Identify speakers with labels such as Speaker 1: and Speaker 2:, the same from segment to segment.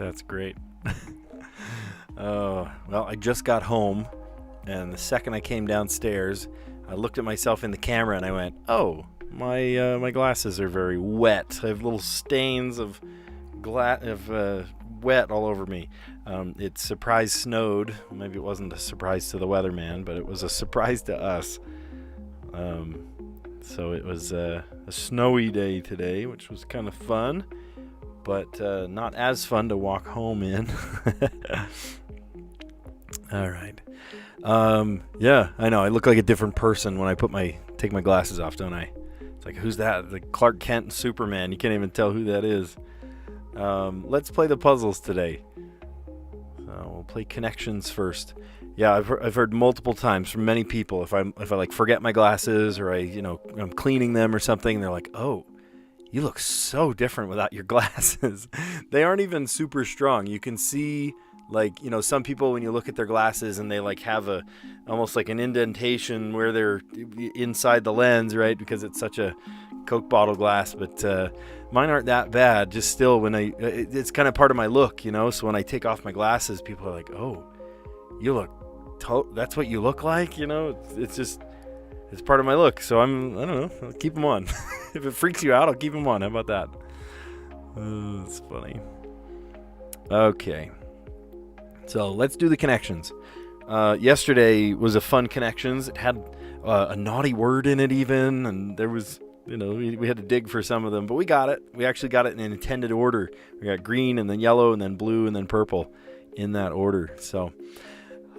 Speaker 1: That's great. Well, I just got home, and the second I came downstairs, I looked at myself in the camera and I went, "Oh, my glasses are very wet. I have little stains of wet all over me." It surprise snowed. Maybe it wasn't a surprise to the weatherman, but it was a surprise to us. So it was a snowy day today, which was kind of fun, but not as fun to walk home in. All right. Yeah, I know. I look like a different person when I take my glasses off, don't I? It's like, who's that? Like Clark Kent and Superman. You can't even tell who that is. Let's play the puzzles today. We'll play connections first. Yeah, I've heard multiple times from many people if I like forget my glasses or I'm cleaning them or something, they're like, "Oh, you look so different without your glasses." They aren't even super strong. You can see some people when you look at their glasses and they have almost like an indentation where they're inside the lens, right? Because it's such a Coke bottle glass, but mine aren't that bad. Just still, it's kind of part of my look, so when I take off my glasses, people are like, "Oh, you look that's what you look like," it's part of my look. So I don't know, I'll keep them on. If it freaks you out, I'll keep them on. How about that? It's funny. Okay, so let's do the connections. Yesterday was a fun connections. It had a naughty word in it even, and there was we had to dig for some of them, but we got it. We actually got it in an intended order. We got green and then yellow and then blue and then purple in that order. So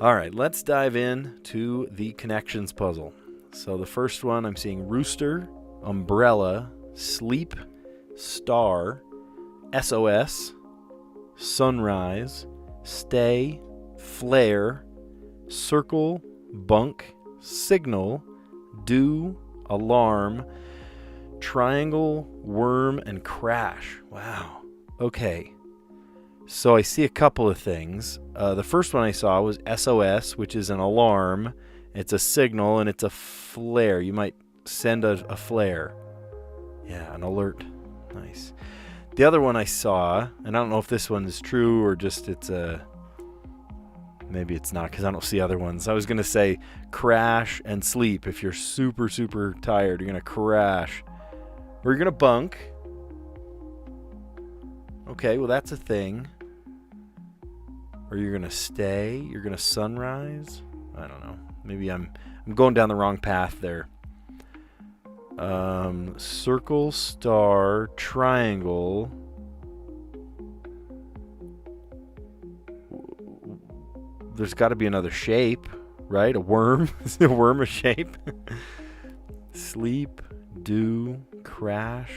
Speaker 1: all right, let's dive in to the connections puzzle. So the first one, I'm seeing rooster, umbrella, sleep, star, SOS, sunrise, stay, flare, circle, bunk, signal, do, alarm, triangle, worm, and crash. Wow. Okay. So I see a couple of things. The first one I saw was SOS, which is an alarm. It's a signal, and it's a flare. You might send a flare. Yeah, an alert. Nice. The other one I saw, and I don't know if this one is true or just maybe it's not because I don't see other ones. I was going to say crash and sleep. If you're super, super tired, you're going to crash. Or you're going to bunk. Okay, well, that's a thing. Or you're going to stay. You're going to sunrise. I don't know. Maybe I'm going down the wrong path there. Circle, star, triangle. There's got to be another shape, right? A worm. Is a worm a shape? Sleep, do, crash,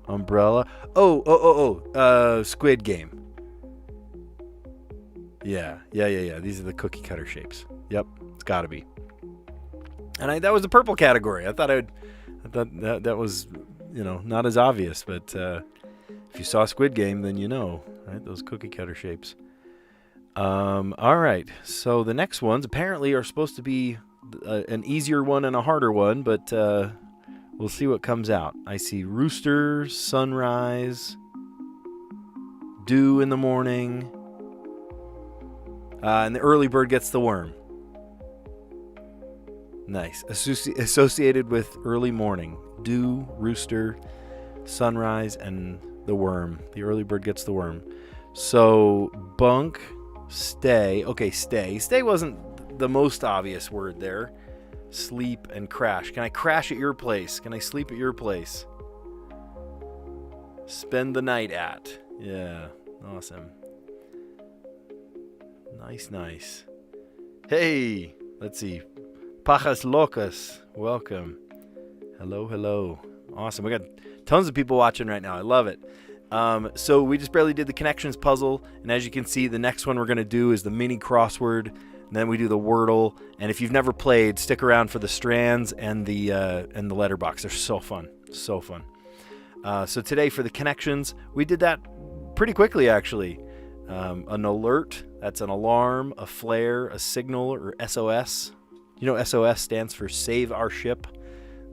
Speaker 1: umbrella. Squid Game. Yeah. These are the cookie cutter shapes. Yep, it's got to be. And that was the purple category. I thought that was, not as obvious, but if you saw Squid Game, then right? Those cookie cutter shapes. All right. So the next ones apparently are supposed to be an easier one and a harder one, but we'll see what comes out. I see rooster, sunrise, dew in the morning, and the early bird gets the worm. Nice. Associated with early morning. Dew, rooster, sunrise, and the worm. The early bird gets the worm. So, bunk, stay. Okay, stay. Stay wasn't the most obvious word there. Sleep and crash. Can I crash at your place? Can I sleep at your place? Spend the night at. Yeah, awesome. Nice. Hey, let's see. Pajas Locas, welcome. Hello. Awesome. We got tons of people watching right now. I love it. So we just barely did the connections puzzle, and as you can see, the next one we're going to do is the mini crossword, and then we do the Wordle. And if you've never played, stick around for the Strands and the letterbox. They're so fun. So today for the connections, we did that pretty quickly actually. An alert, that's an alarm, a flare, a signal, or SOS. SOS stands for Save Our Ship.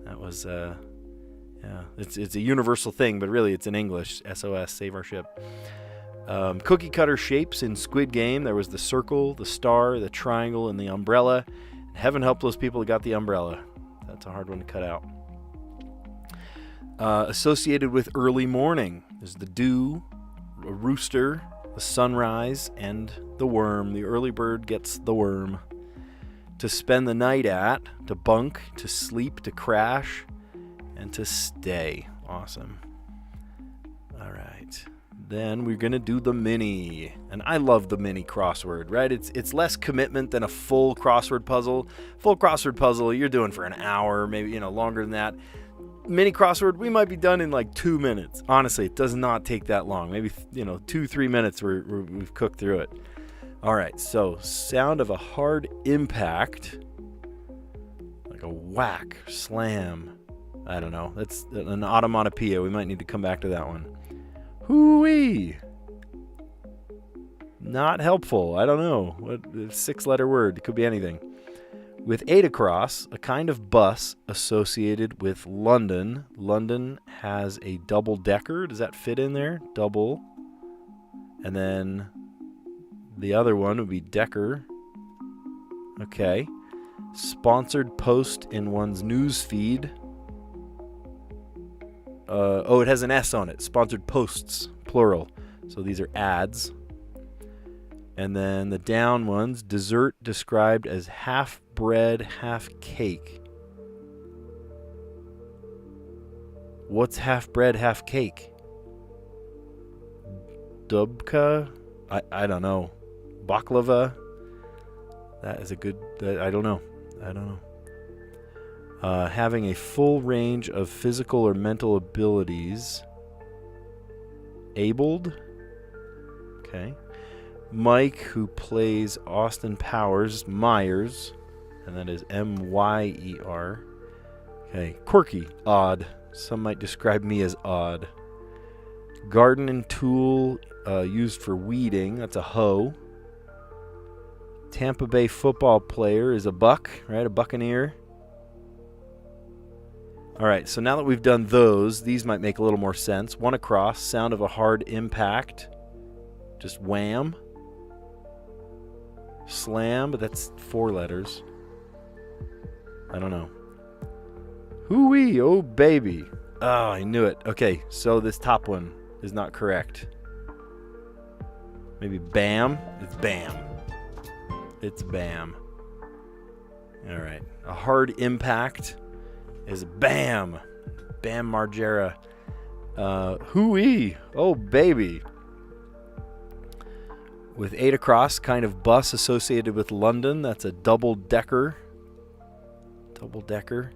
Speaker 1: That was, it's a universal thing, but really it's in English. SOS, Save Our Ship. Cookie cutter shapes in Squid Game. There was the circle, the star, the triangle, and the umbrella. Heaven help those people who got the umbrella. That's a hard one to cut out. Associated with early morning, there's the dew, a rooster, the sunrise, and the worm. The early bird gets the worm. To spend the night at, to bunk, to sleep, to crash, and to stay. Awesome. All right. Then we're going to do the mini. And I love the mini crossword, right? It's less commitment than a full crossword puzzle. Full crossword puzzle, you're doing for an hour, maybe, longer than that. Mini crossword, we might be done in like 2 minutes. Honestly, it does not take that long. Maybe, 2-3 minutes we've cooked through it. All right, so sound of a hard impact, like a whack, slam. I don't know. That's an onomatopoeia. We might need to come back to that one. Hoo-wee. Not helpful. I don't know. What 6-letter word? It could be anything. With 8 across, a kind of bus associated with London. London has a double-decker. Does that fit in there? Double. And then the other one would be decker. Okay. Sponsored post in one's news feed. It has an S on it. Sponsored posts, plural. So these are ads. And then the down ones, dessert described as half bread, half cake. What's half bread, half cake? Dubka? I don't know. Baklava? That is a good... I don't know. Having a full range of physical or mental abilities. Abled? Okay. Mike, who plays Austin Powers, Myers, and that is M-Y-E-R. Okay. Quirky, odd. Some might describe me as odd. Garden and tool used for weeding. That's a hoe. Tampa Bay football player is a buck, right? A buccaneer. All right, so now that we've done those, these might make a little more sense. 1 across, sound of a hard impact. Just wham. Slam, but that's 4 letters. I don't know. Hoo-wee, oh baby. Oh, I knew it. Okay, so this top one is not correct. Maybe bam? It's bam. It's bam. All right, a hard impact is bam. Bam Margera. Hoo-wee, oh baby. With 8 across, kind of bus associated with London. That's a double-decker. Double-decker.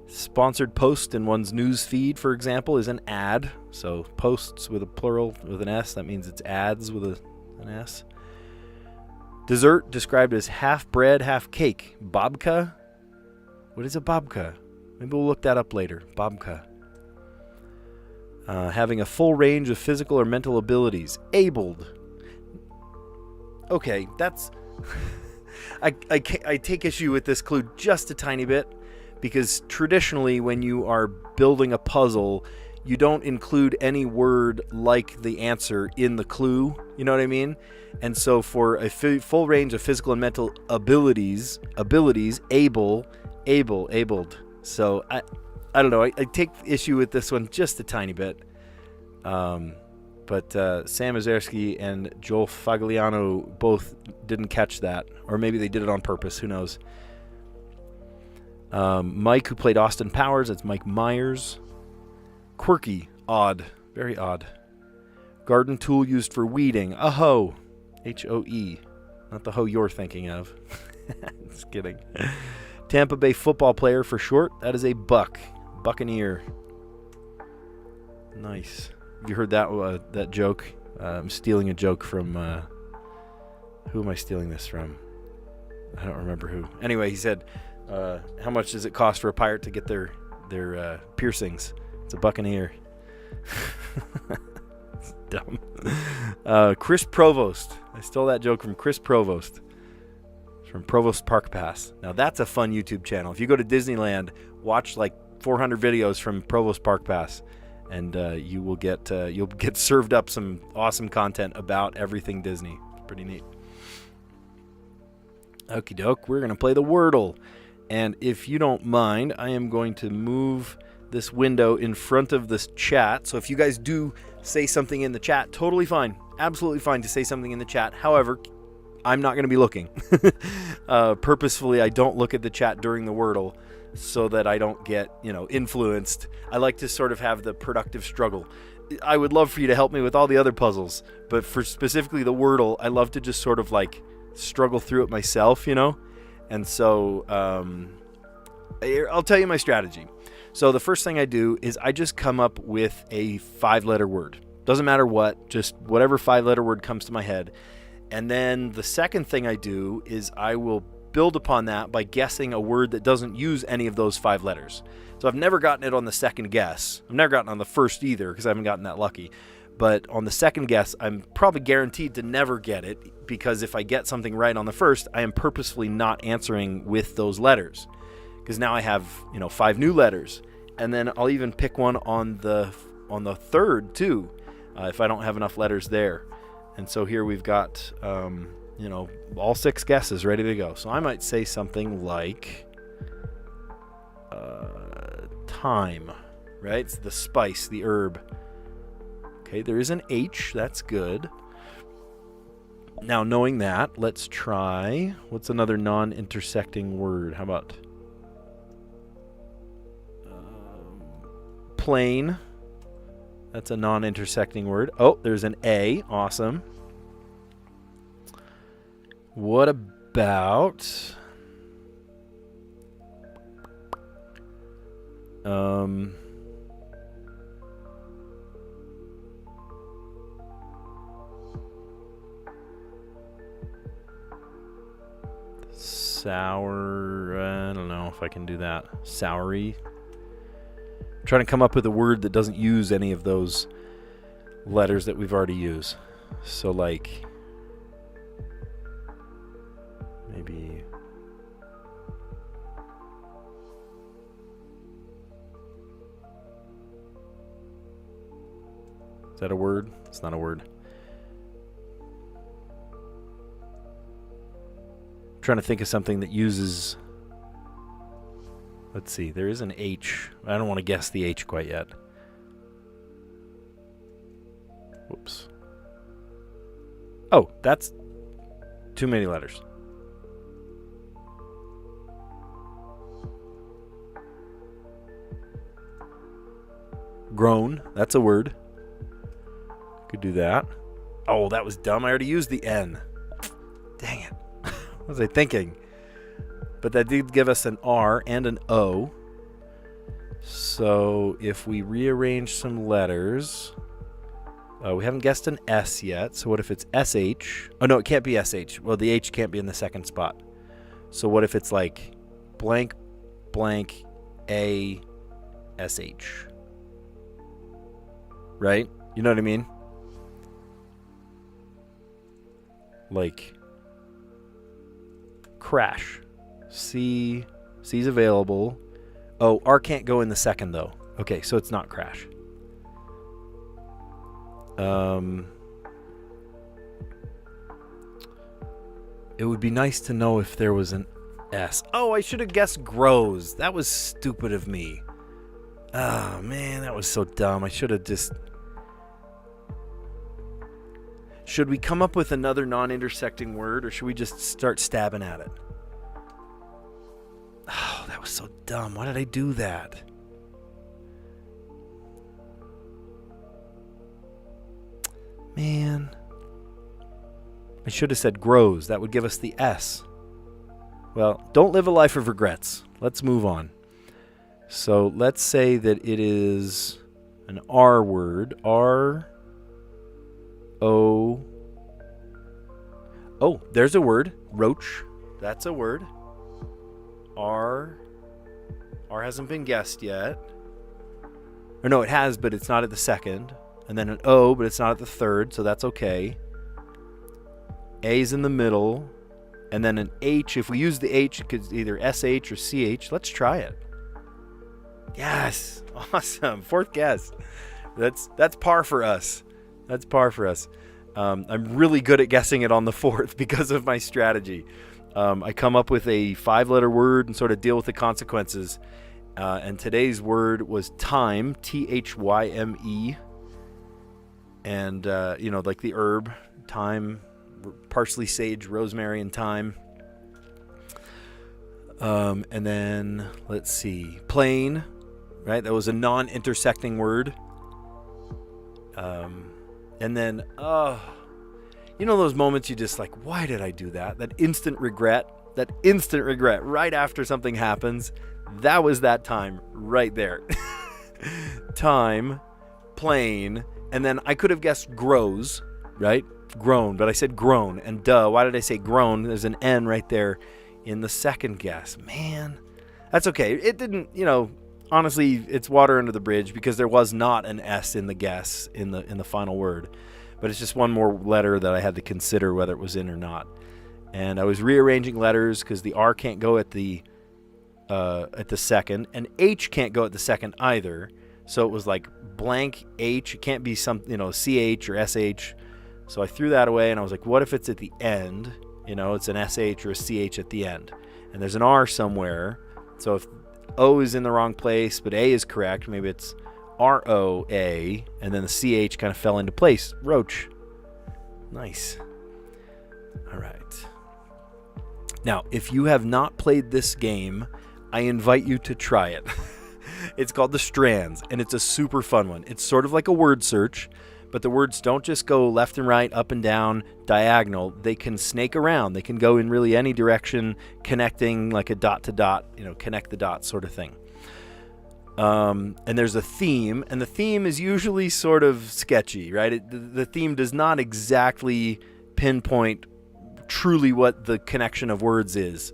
Speaker 1: Sponsored post in one's news feed, for example, is an ad. So posts with a plural with an S. That means it's ads with an S. Dessert described as half bread, half cake. Babka? What is a babka? Maybe we'll look that up later. Babka. Having a full range of physical or mental abilities. Abled. Okay, that's... I take issue with this clue just a tiny bit, because traditionally when you are building a puzzle, you don't include any word like the answer in the clue. You know what I mean? And so for a full range of physical and mental abilities, abled. So I don't know. I take issue with this one just a tiny bit. But Sam Ozerski and Joel Fagliano both didn't catch that. Or maybe they did it on purpose. Who knows? Mike, who played Austin Powers, that's Mike Myers. Quirky, odd, very odd. Garden tool used for weeding, a hoe, H-O-E, not the hoe you're thinking of. Just kidding. Tampa Bay football player for short, that is a buck, buccaneer. Nice. Have you heard that joke? I'm stealing a joke from, who am I stealing this from? I don't remember who. Anyway, he said, how much does it cost for a pirate to get their piercings? It's a buccaneer. It's dumb. Chris Provost. I stole that joke from Chris Provost. It's from Provost Park Pass. Now that's a fun YouTube channel. If you go to Disneyland, watch like 400 videos from Provost Park Pass. and you'll get served up some awesome content about everything Disney. It's pretty neat. Okie doke, we're going to play the Wordle. And if you don't mind, I am going to move this window in front of this chat. So if you guys do say something in the chat, totally fine. Absolutely fine to say something in the chat. However, I'm not going to be looking. Purposefully, I don't look at the chat during the Wordle so that I don't get, influenced. I like to sort of have the productive struggle. I would love for you to help me with all the other puzzles, but for specifically the Wordle, I love to just sort of like struggle through it myself, And so I'll tell you my strategy. So the first thing I do is I just come up with a 5-letter word. Doesn't matter what, just whatever 5-letter word comes to my head. And then the second thing I do is I will build upon that by guessing a word that doesn't use any of those 5 letters. So I've never gotten it on the second guess. I've never gotten on the first either because I haven't gotten that lucky. But on the second guess, I'm probably guaranteed to never get it because if I get something right on the first, I am purposefully not answering with those letters because now I have 5 new letters, and then I'll even pick one on the third too if I don't have enough letters there. And so here we've got all 6 guesses ready to go. So I might say something like thyme, right? It's the spice, the herb. Okay, there is an H. That's good. Now, knowing that, let's try... What's another non-intersecting word? How about... plain. That's a non-intersecting word. Oh, there's an A. Awesome. What about... sour, I don't know if I can do that. Soury. I'm trying to come up with a word that doesn't use any of those letters that we've already used. So like, maybe, is that a word? It's not a word. Trying to think of something that uses, let's see, there is an H. I don't want to guess the H quite yet. Whoops. Oh, that's too many letters. Grown, that's a word. Could do that. Oh, that was dumb. I already used the N. Dang it. What was I thinking? But that did give us an R and an O. So if we rearrange some letters, we haven't guessed an S yet. So what if it's SH? Oh, no, it can't be SH. Well, the H can't be in the second spot. So what if it's like blank, blank, A, SH? Right? You know what I mean? Like... crash. C's available. Oh, R can't go in the second though. Okay, so it's not crash. It would be nice to know if there was an S. Oh, I should have guessed grows. That was stupid of me. Oh man, that was so dumb. I should have just... Should we come up with another non-intersecting word, or should we just start stabbing at it? Oh, that was so dumb. Why did I do that? Man. I should have said grows. That would give us the S. Well, don't live a life of regrets. Let's move on. So let's say that it is an R word. R... O. Oh, there's a word. Roach. That's a word. R. R hasn't been guessed yet. Or no, it has, but it's not at the second. And then an O, but it's not at the third, so that's okay. A's in the middle. And then an H. If we use the H, it could either SH or CH. Let's try it. Yes. Awesome. 4th guess. That's par for us. That's par for us. I'm really good at guessing it on the fourth because of my strategy. I come up with a 5-letter word and sort of deal with the consequences. And today's word was thyme, Thyme. And, like the herb, thyme, parsley, sage, rosemary, and thyme. And then, let's see, plane, right? That was a non-intersecting word. And then, those moments you just like, why did I do that? That instant regret right after something happens. That was that time right there. Time, plane, and then I could have guessed grows, right? Grown, but I said grown, and why did I say grown? There's an N right there in the second guess. Man, that's okay. It didn't, honestly, it's water under the bridge because there was not an S in the guess in the final word. But it's just one more letter that I had to consider whether it was in or not. And I was rearranging letters because the R can't go at the second, and H can't go at the second either. So it was like blank H. It can't be some, CH or SH. So I threw that away, and I was like, what if it's at the end? It's an SH or a CH at the end. And there's an R somewhere. So if O is in the wrong place, but A is correct, maybe it's ROA, and then the CH kind of fell into place. Roach. Nice. All right. Now, if you have not played this game, I invite you to try it. It's called the Strands, and it's a super fun one. It's sort of like a word search, but the words don't just go left and right, up and down, diagonal. They can snake around. They can go in really any direction, connecting like a dot to dot, connect the dots sort of thing. And there's a theme, and the theme is usually sort of sketchy, right? The theme does not exactly pinpoint truly what the connection of words is.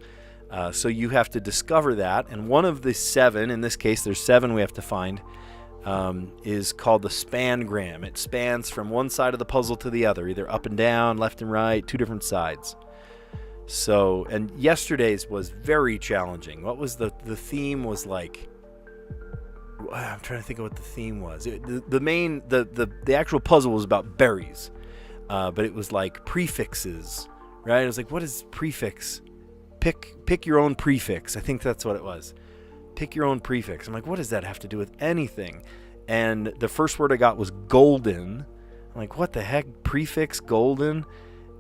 Speaker 1: So you have to discover that. And one of the 7, in this case, there's 7 we have to find, is called the spangram. It spans from one side of the puzzle to the other, either up and down, left and right, 2 different sides. So, and yesterday's was very challenging. What was the theme was like, I'm trying to think of what the theme was. The actual puzzle was about berries, but it was like prefixes, right? It was like, what is prefix? Pick your own prefix. I think that's what it was. Pick your own prefix. I'm like, what does that have to do with anything? And the first word I got was golden. I'm like, what the heck? Prefix golden?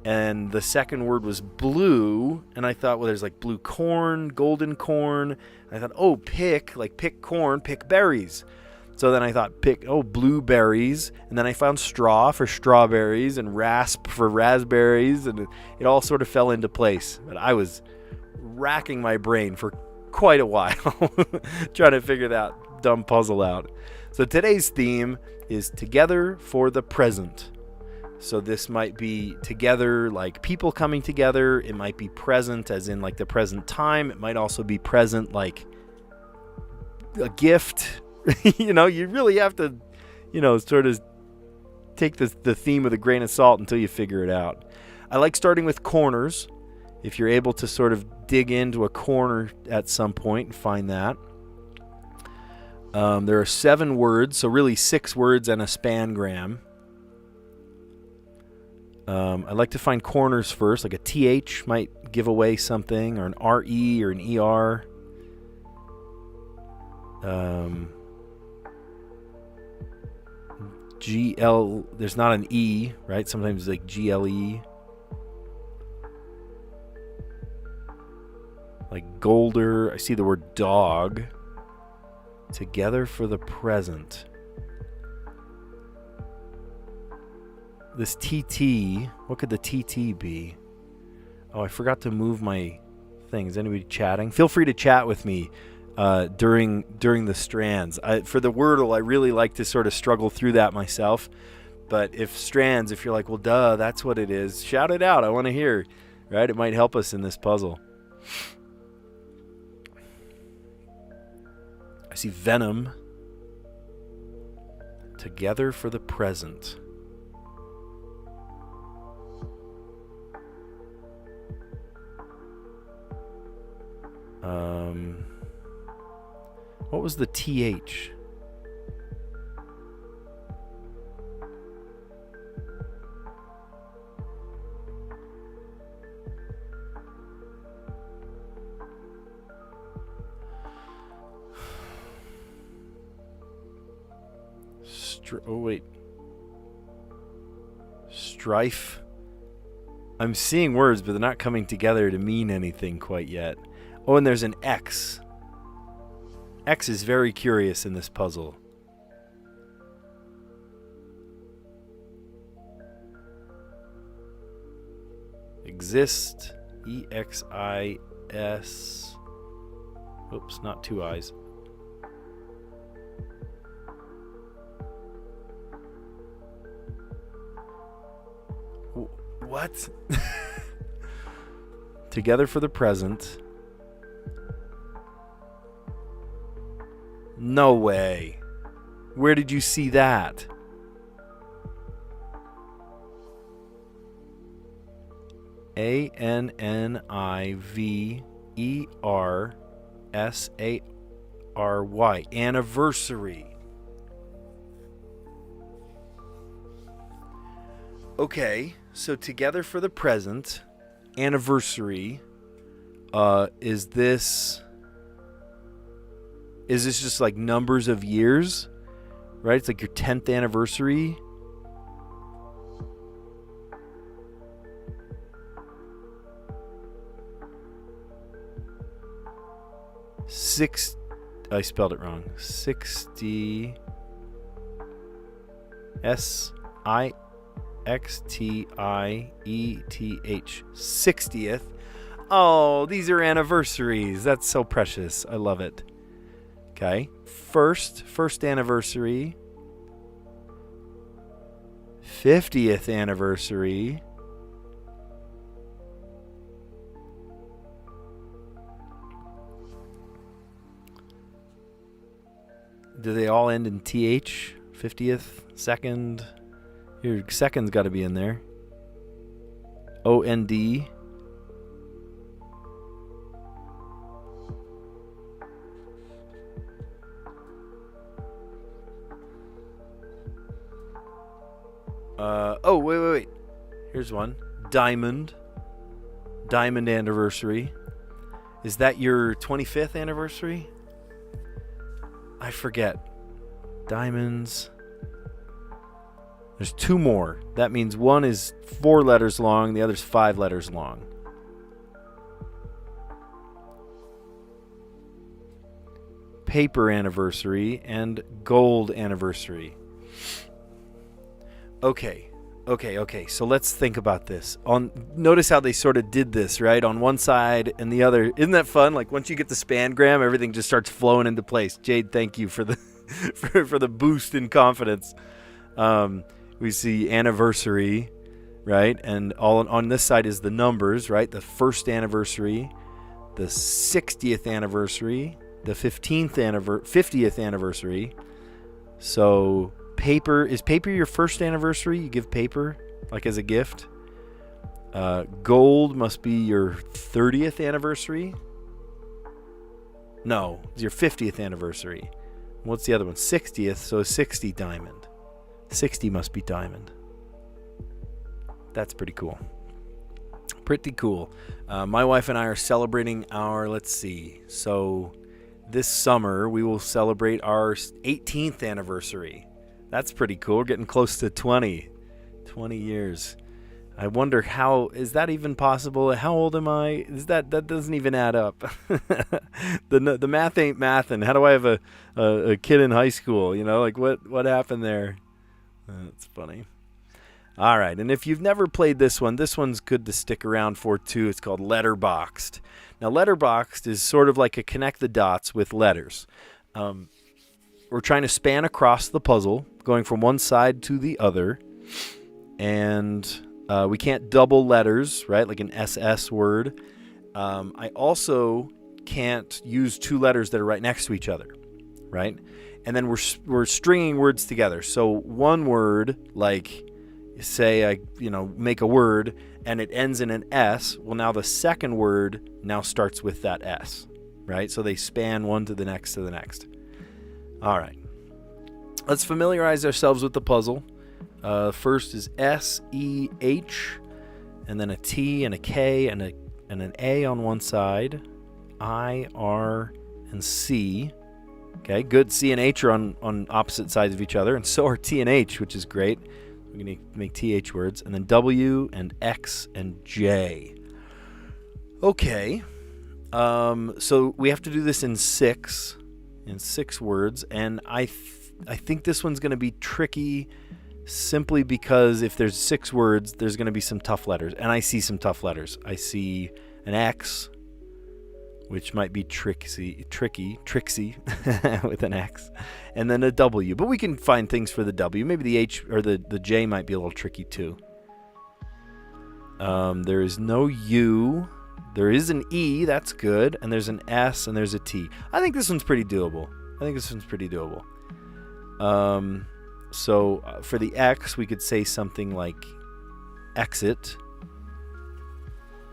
Speaker 1: And the second word was blue. And I thought, well, there's like blue corn, golden corn. And I thought, pick corn, pick berries. So then I thought, blueberries. And then I found straw for strawberries and rasp for raspberries. And it all sort of fell into place. But I was racking my brain for quite a while trying to figure that dumb puzzle out. So today's theme is together for the present. So this might be together like people coming together. It might be present as in like the present time. It might also be present like a gift. You really have to, sort of take the theme with a grain of salt until you figure it out. I like starting with corners. If you're able to sort of dig into a corner at some point and find that. There are 7 words, so really 6 words and a spangram. I like to find corners first, like a TH might give away something, or an RE or an ER. GL, there's not an E, right? Sometimes it's like GLE. Like Golder, I see the word dog. Together for the present. This TT, what could the TT be? Oh, I forgot to move my thing. Is anybody chatting? Feel free to chat with me during the Strands. For the Wordle, I really like to sort of struggle through that myself. But if Strands, if you're like, well, duh, that's what it is, shout it out. I want to hear, right? It might help us in this puzzle. I see venom. Together for the present. What was the TH? Oh, wait. Strife. I'm seeing words, but they're not coming together to mean anything quite yet. Oh, and there's an X. X is very curious in this puzzle. Exist. E-X-I-S. Oops, not two I's. What? Together for the present. No way. Where did you see that? A-N-N-I-V-E-R-S-A-R-Y. Anniversary. Okay, so together for the present, anniversary, is this just like numbers of years, right? It's like your 10th anniversary. I spelled it wrong. 60 S-I-X-T-I-E-T-H. 60th. Oh, these are anniversaries. That's so precious. I love it. Okay. First anniversary. 50th anniversary. Do they all end in TH? 50th, second. Your second's got to be in there. O-N-D. Oh, wait. Here's one. Diamond. Diamond anniversary. Is that your 25th anniversary? I forget. Diamonds. There's two more. That means one is 4 letters long, the other's 5 letters long. Paper anniversary and gold anniversary. Okay. So let's think about this. Notice how they sort of did this, right? On one side and the other. Isn't that fun? Like once you get the spangram, everything just starts flowing into place. Jade, thank you for the for the boost in confidence. We see anniversary, right? And all on this side is the numbers, right? The first anniversary, the 60th anniversary, the 50th anniversary. So is paper your first anniversary? You give paper like as a gift. Gold must be your 30th anniversary. No, it's your 50th anniversary. What's the other one? 60th, so 60 diamond. 60 must be diamond. That's pretty cool. Pretty cool. My wife and I are celebrating our, let's see. So this summer we will celebrate our 18th anniversary. That's pretty cool. We're getting close to 20 years. I wonder is that even possible? How old am I? That doesn't even add up. The math ain't mathin'. How do I have a kid in high school? You know, like what happened there? That's funny. All right, and if you've never played this one's good to stick around for too. It's called Letterboxed. Now, Letterboxed is sort of like a connect the dots with letters. We're trying to span across the puzzle, going from one side to the other, and we can't double letters, right? Like an SS word. I also can't use 2 letters that are right next to each other, right? And then we're stringing words together. So one word, like say I make a word and it ends in an S. Well, now the second word now starts with that S, right? So they span one to the next to the next. All right. Let's familiarize ourselves with the puzzle. First is S-E-H, and then a T and a K and an A on one side, I, R, and C. Okay, good. C and H are on opposite sides of each other, and so are T and H, which is great. We're going to make TH words. And then W and X and J. Okay. So we have to do this in six words, and I think this one's going to be tricky simply because if there's 6 words, there's going to be some tough letters, and I see some tough letters. I see an X, which might be tricksy with an X, and then a W. But we can find things for the W. Maybe the H or the J might be a little tricky too. There is no U. There is an E. That's good. And there's an S and there's a T. I think this one's pretty doable. So for the X, we could say something like exit.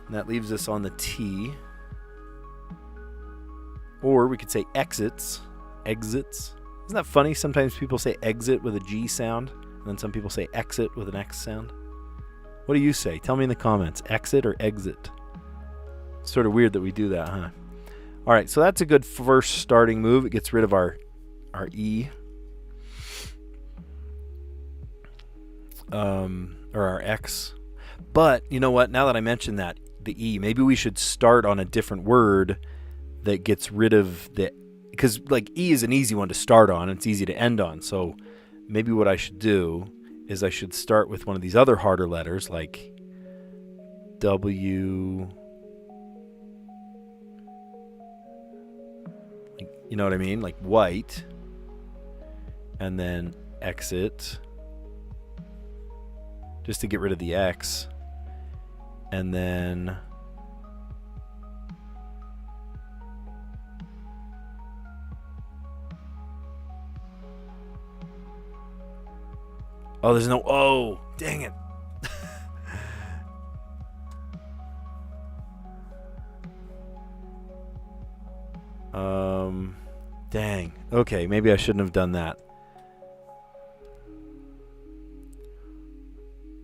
Speaker 1: And that leaves us on the T. Or we could say exits. Isn't that funny? Sometimes people say exit with a G sound, and then some people say exit with an X sound. What do you say? Tell me in the comments. Exit or exit? It's sort of weird that we do that, huh? All right, so that's a good first starting move. It gets rid of our E. Or our X. But you know what? Now that I mentioned that, the E, maybe we should start on a different word that gets rid of the, because like E is an easy one to start on, it's easy to end on. So maybe what I should do is I should start with one of these other harder letters like W. You know what I mean? Like white. And then exit. Just to get rid of the X. And then oh, there's no O. Dang it. Dang. Okay, maybe I shouldn't have done that.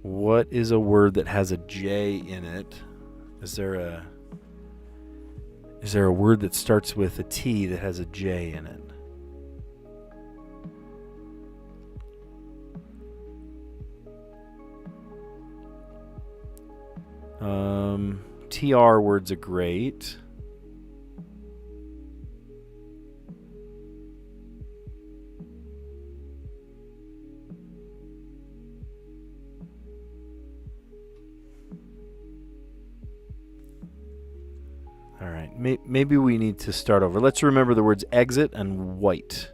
Speaker 1: What is a word that has a J in it? Is there a word that starts with a T that has a J in it? TR words are great. All right, maybe we need to start over. Let's remember the words exit and white.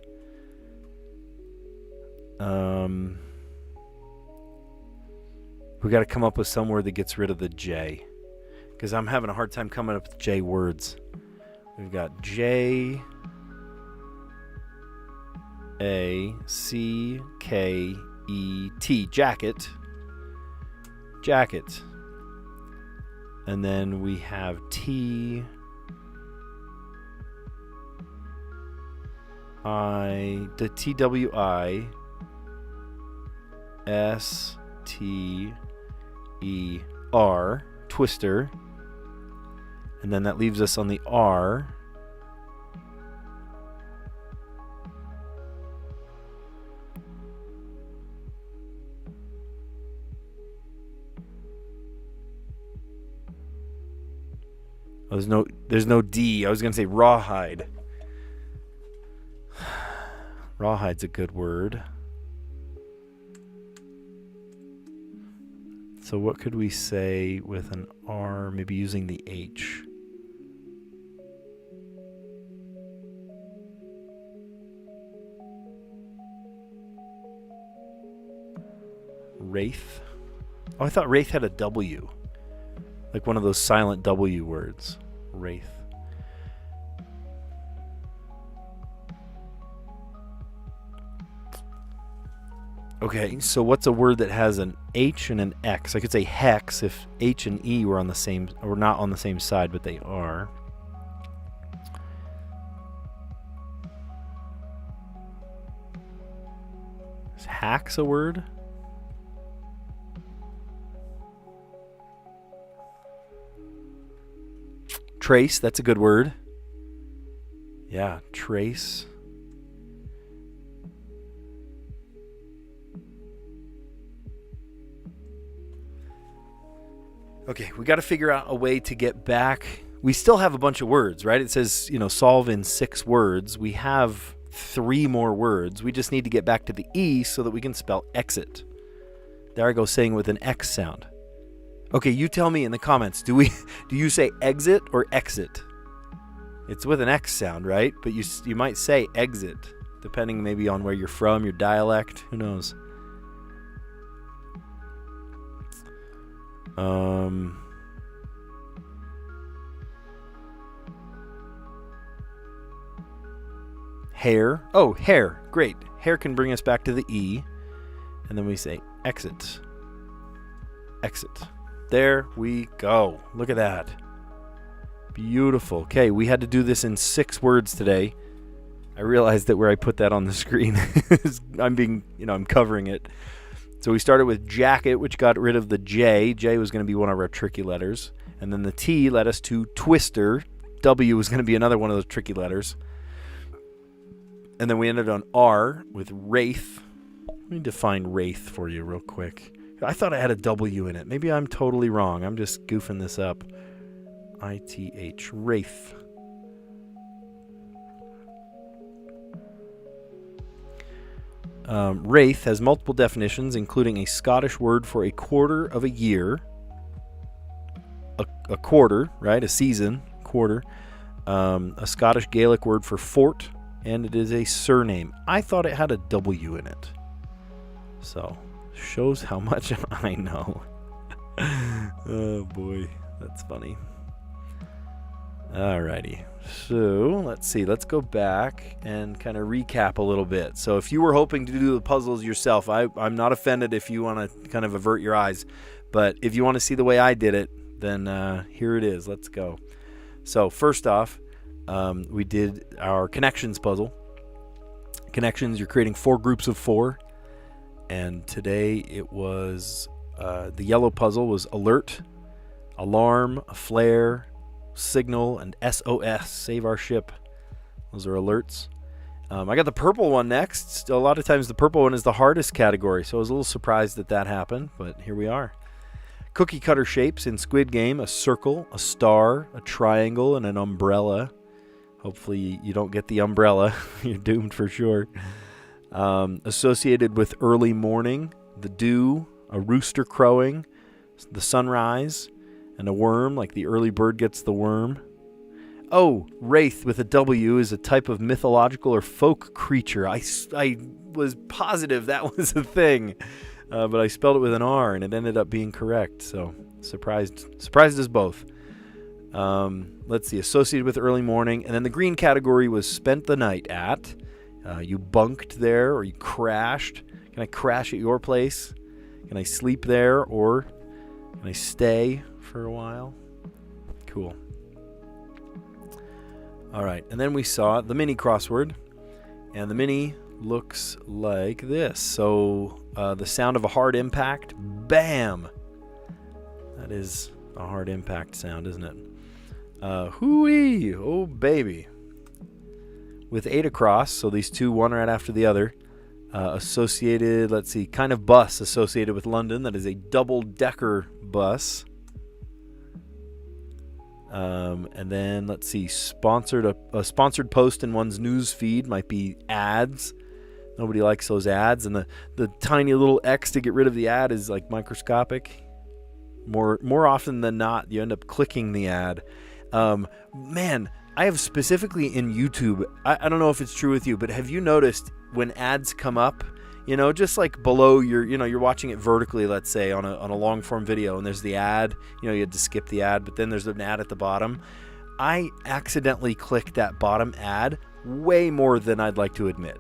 Speaker 1: We got to come up with some word that gets rid of the J, because I'm having a hard time coming up with J words. We've got J, A, C, K, E, T, jacket. And then we have T, the TWI, STER, twister. And then that leaves us on the R. Oh, there's no D. I was going to say rawhide. Rawhide's a good word. So what could we say with an R, maybe using the H? Wraith? Oh, I thought wraith had a W. Like one of those silent W words. Wraith. Okay, so what's a word that has an H and an X? I could say hex if H and E were on the same, or not on the same side, but they are. Is hacks a word? Trace, that's a good word. Yeah, trace. Okay, we got to figure out a way to get back. We still have a bunch of words, right? It says, solve in 6 words. We have 3 more words. We just need to get back to the E so that we can spell exit. There I go, saying with an X sound. Okay, you tell me in the comments. Do you say exit or exit? It's with an X sound, right? But you might say exit, depending maybe on where you're from, your dialect. Who knows? Hair. Oh, hair. Great. Hair can bring us back to the E. And then we say exit. Exit. There we go. Look at that. Beautiful. Okay, we had to do this in 6 words today. I realized that where I put that on the screen, I'm covering it. So we started with jacket, which got rid of the J. J was going to be one of our tricky letters. And then the T led us to twister. W was going to be another one of those tricky letters. And then we ended on R with wraith. Let me define wraith for you real quick. I thought I had a W in it. Maybe I'm totally wrong. I'm just goofing this up. I-T-H, wraith. Wraith has multiple definitions, including a Scottish word for a quarter of a year. A quarter, right? A season, quarter. A Scottish Gaelic word for fort, and it is a surname. I thought it had a W in it. So, shows how much I know. Oh boy, that's funny. Alrighty, so let's see. Let's go back and kind of recap a little bit. So if you were hoping to do the puzzles yourself, I'm not offended if you want to kind of avert your eyes. But if you want to see the way I did it, then here it is. Let's go. So first off, we did our connections puzzle. Connections, you're creating 4 groups of 4. And today it was, the yellow puzzle was alert, alarm, a flare, signal, and SOS, save our ship. Those are alerts. I got the purple one next. A lot of times the purple one is the hardest category, so I was a little surprised that happened, but here we are. Cookie cutter shapes in Squid Game: a circle, a star, a triangle, and an umbrella. Hopefully you don't get the umbrella. You're doomed for sure. Associated with early morning, the dew, a rooster crowing, the sunrise, and a worm, like the early bird gets the worm. Oh, wraith with a W is a type of mythological or folk creature. I was positive that was a thing, but I spelled it with an R, and it ended up being correct. So surprised us both. Let's see, associated with early morning, and then the green category was spent the night at. You bunked there, or you crashed. Can I crash at your place? Can I sleep there, or can I stay for a while? Cool. All right, and then we saw the mini crossword, and the mini looks like this. So the sound of a hard impact, bam! That is a hard impact sound, isn't it? Hooey! Oh, baby. With 8 across, so these two, one right after the other. Associated, let's see, kind of bus associated with London. That is a double-decker bus. And then, let's see, a sponsored post in one's news feed might be ads. Nobody likes those ads. And the tiny little X to get rid of the ad is like microscopic. More often than not, you end up clicking the ad. Man, I have specifically in YouTube, I don't know if it's true with you, but have you noticed when ads come up, just like below you're watching it vertically, let's say on a long form video, and there's the ad, you had to skip the ad, but then there's an ad at the bottom. I accidentally click that bottom ad way more than I'd like to admit.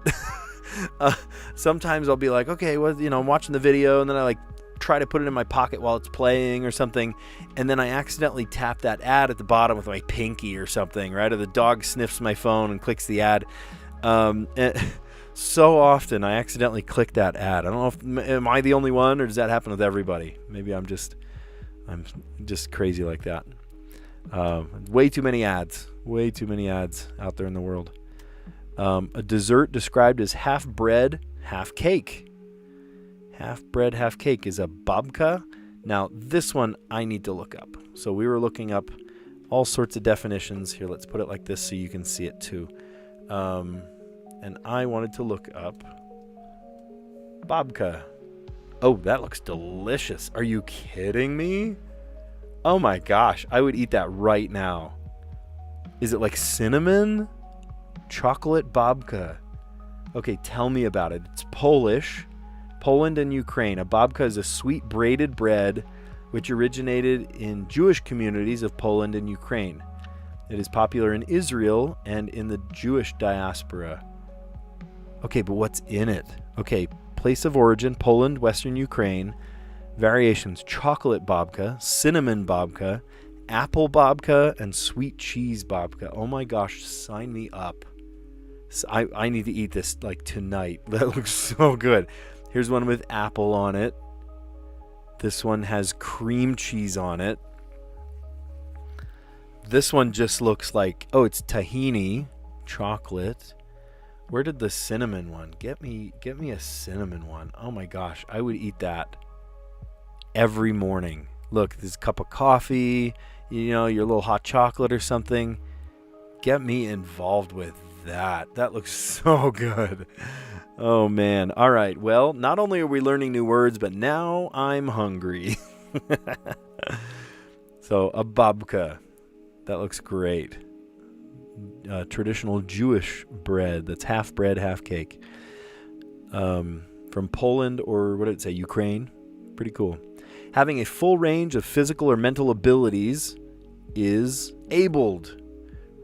Speaker 1: Sometimes I'll be like, okay, well, I'm watching the video, and then I try to put it in my pocket while it's playing or something, and then I accidentally tap that ad at the bottom with my pinky or something, right? Or the dog sniffs my phone and clicks the ad. So often I accidentally click that ad. I don't know am I the only one, or does that happen with everybody? Maybe I'm just crazy like that. Way too many ads out there in the world. A dessert described as half bread, half cake. Half bread, half cake is a babka. Now, this one I need to look up. So we were looking up all sorts of definitions. Here, let's put it like this so you can see it too. And I wanted to look up babka. Oh, that looks delicious. Are you kidding me? Oh my gosh, I would eat that right now. Is it like cinnamon? Chocolate babka. Okay, tell me about it. It's Polish. Poland and Ukraine. A babka is a sweet braided bread which originated in Jewish communities of Poland and Ukraine. It is popular in Israel and in the Jewish diaspora. Okay, but what's in it? Okay, place of origin, Poland, Western Ukraine. Variations, chocolate babka, cinnamon babka, apple babka, and sweet cheese babka. Oh my gosh, sign me up. So I need to eat this like tonight. That looks so good. Here's one with apple on it. This one has cream cheese on it. This one just looks like, oh, it's tahini, chocolate. Where did the cinnamon one? Get me a cinnamon one. Oh my gosh, I would eat that every morning. Look, this cup of coffee, you know, your little hot chocolate or something. Get me involved with that. That looks so good. Oh man. All right. Well, not only are we learning new words, but now I'm hungry. So a babka. That looks great. Traditional Jewish bread that's half bread, half cake. From Poland, or what did it say? Ukraine. Pretty cool. Having a full range of physical or mental abilities is abled,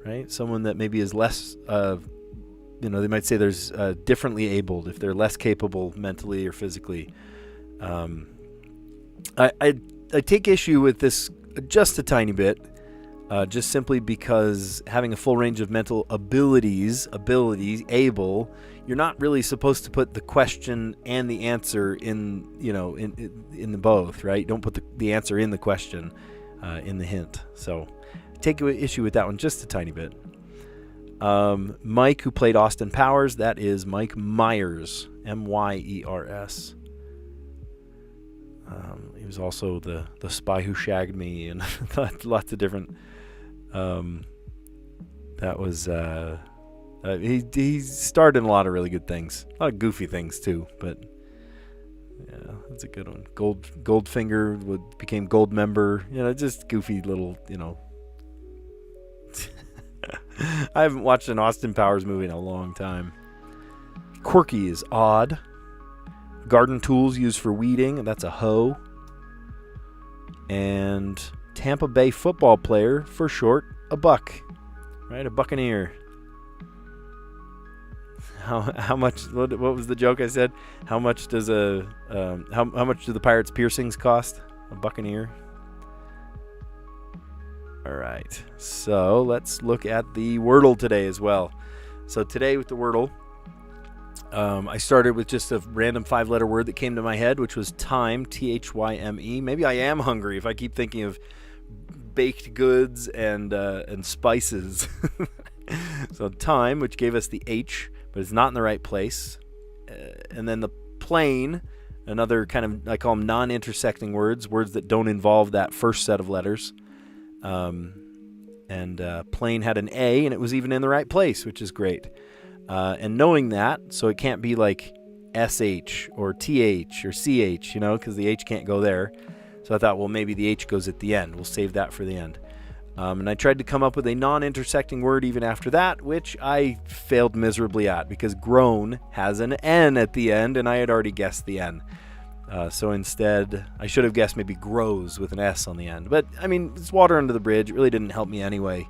Speaker 1: right? Someone that maybe is less, they might say there's differently abled if they're less capable mentally or physically. I take issue with this just a tiny bit. Just simply because having a full range of mental abilities, able, you're not really supposed to put the question and the answer in the both, right? Don't put the answer in the question, in the hint. So take issue with that one just a tiny bit. Mike, who played Austin Powers, that is Mike Myers, Myers. He was also the spy who shagged me, and lots of different. That was he starred in a lot of really good things, a lot of goofy things too. But yeah, that's a good one. Goldfinger became Gold Member. Just goofy little. I haven't watched an Austin Powers movie in a long time. Quirky is odd. Garden tools used for weeding, that's a hoe. And Tampa Bay football player, for short, a buck, right? A buccaneer. How much? What was the joke I said? How much does how much do the Pirates piercings cost? A buccaneer. All right, so let's look at the Wordle today as well. So today with the Wordle, I started with just a random 5-letter word that came to my head, which was time, Thyme. Maybe I am hungry if I keep thinking of baked goods and spices. So time, which gave us the H, but it's not in the right place. And then the plane, another kind of, I call them non-intersecting words that don't involve that first set of letters. Plane had an A, and it was even in the right place, which is great. And knowing that, so it can't be like SH or TH or CH, because the H can't go there. So I thought, well, maybe the H goes at the end. We'll save that for the end. And I tried to come up with a non-intersecting word even after that, which I failed miserably at because grown has an N at the end, and I had already guessed the N. So instead, I should have guessed maybe grows with an S on the end. But, it's water under the bridge. It really didn't help me anyway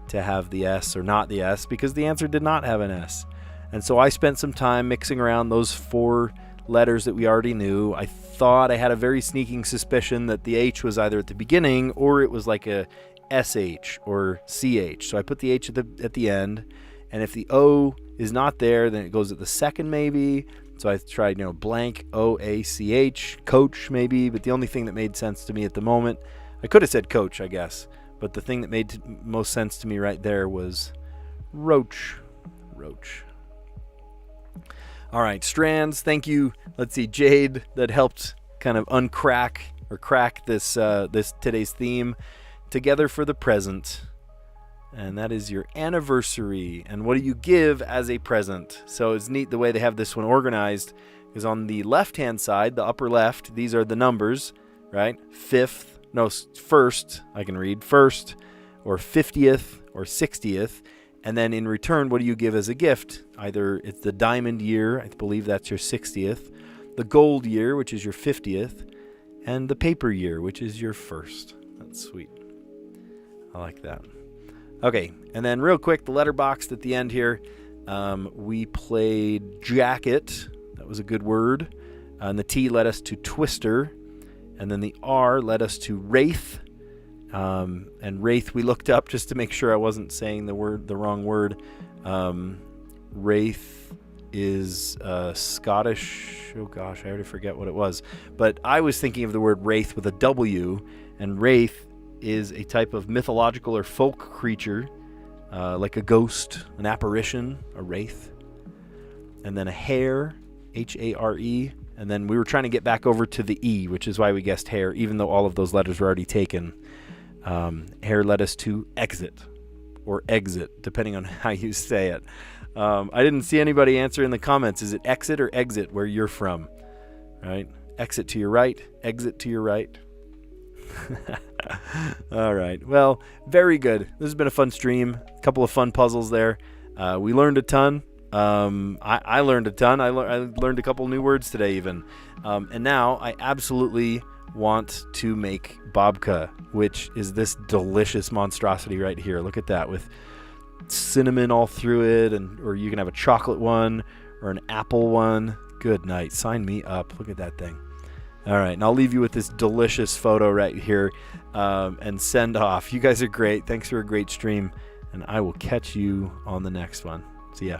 Speaker 1: to have the S or not the S because the answer did not have an S. And so I spent some time mixing around those 4 letters that we already knew. I thought I had a very sneaking suspicion that the H was either at the beginning or it was like a SH or CH. So I put the H at the end. And if the O is not there, then it goes at the second maybe. So I tried, blank OACH, coach maybe. But the only thing that made sense to me at the moment, I could have said coach, I guess. But the thing that made most sense to me right there was roach. All right, Strands, thank you. Let's see, Jade, that helped kind of uncrack or crack this today's theme, together for the present. And that is your anniversary. And what do you give as a present? So it's neat the way they have this one organized, because on the left-hand side, the upper left, these are the numbers, right? First, I can read, first, or 50th, or 60th. And then in return, what do you give as a gift? Either it's the diamond year, I believe that's your 60th, the gold year, which is your 50th, and the paper year, which is your first. That's sweet. I like that. Okay, and then real quick, the letterbox at the end here. We played jacket. That was a good word. And the T led us to twister. And then the R led us to wraith. And wraith we looked up just to make sure I wasn't saying the wrong word. Wraith is Scottish. Oh gosh, I already forget what it was. But I was thinking of the word wraith with a W, and wraith is a type of mythological or folk creature, like a ghost, an apparition, a wraith. And then a hare, H-A-R-E. And then we were trying to get back over to the E, which is why we guessed hare, even though all of those letters were already taken. Hare led us to exit, or exit, depending on how you say it. I didn't see anybody answer in the comments. Is it exit or exit where you're from? Right? Exit to your right, exit to your right. All right. Well, very good. This has been a fun stream. A couple of fun puzzles there. We learned a ton. I learned a ton. I learned a couple new words today even. And now I absolutely want to make babka, which is this delicious monstrosity right here. Look at that, with cinnamon all through it, or you can have a chocolate one or an apple one. Good night. Sign me up. Look at that thing. All right, and I'll leave you with this delicious photo right here, and send off. You guys are great. Thanks for a great stream, and I will catch you on the next one. See ya.